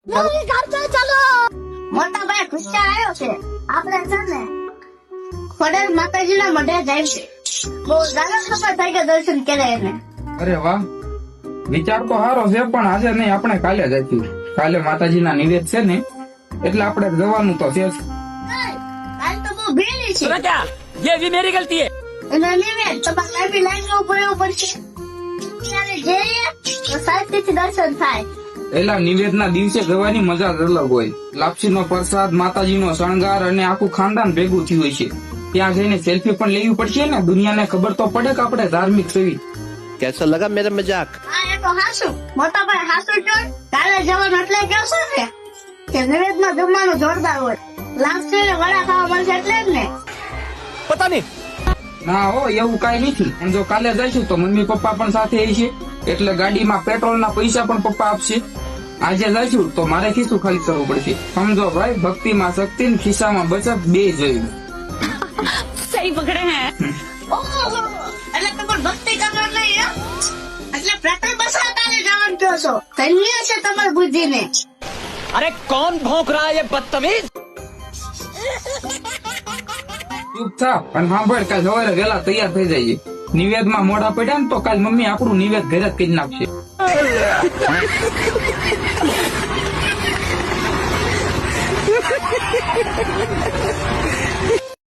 ચાલો મોટા ભાઈ ગુસ્સા આવ્યો છે. આપણે છે ને ખોડલ માતાજીના મઢે જાય છે. બહુ જાણો ખબર થાય કે દર્શન કરે એને. અરે વાહ, વિચાર તો સારો છે, પણ આજે નહીં, આપણે કાલે જઈશું. કાલે માતાજીના નિવેદ છે ને, એટલે આપણે જવાનું તો છે જ. કાલ તો બહુ ભીડ છે. क्या ये भी मेरी गलती है. એના નિવેદ તો લાંબી લાઈન ઉભું રહેવું પડશે. ત્યારે જઈએ તો શાંતિથી દર્શન થાય. એલા નિવેદના દિવસે જવાની મજા જ અલગ હોય. લાપસીનો પ્રસાદ, માતાજીનો શણગાર અને આખું ખાનદાન ભેગું થયું હોય છે. ત્યાં જઈને સેલ્ફી પણ લેવી પડશે ને, દુનિયાને ખબર તો પડે કે આપણે ધાર્મિક છીએ. कैसा लगा मेरा मजाक? હા એ તો હાસુ મોટા ભાઈ હાસુ જોઈ કાલે જવાનું એટલે કેવું છે કે નિવેદમાં જમવાનું જોરદાર હોય. લાપસી ને વડા ખાવા મળશે એટલે જ ને. पता नहीं. ના હો, એવું કઈ નથી. અને જો કાલે જઈશું તો મમ્મી પપ્પા પણ સાથે હશે, એટલે ગાડીમાં પેટ્રોલના પૈસા પણ પપ્પા આપશે. આજે જઈશું તો મારે ખિસ્સું ખાલી કરવું પડશે. સમજો ભાઈ, ભક્તિમાં શક્તિ ને ખિસ્સામાં બચત બે જોયું. सही पकड़े हैं. ઓહો એટલે તમારે ભક્તિ કરવા નહીં હે? એટલે પ્રથમ બસા કાલે જવાનું કહો છો. ધન્ય છે તમારી બુદ્ધિને. अरे कौन भौंक रहा है ये बदतमीज. ચૂપ થા અને સાંભળ, કાલ સવારે વહેલા તૈયાર થઈ જઈએ. નિવેદમાં મોડા પડ્યા ને તો કાલ મમ્મી આપણું નિવેદ ઘરે જ કરી નાખશે.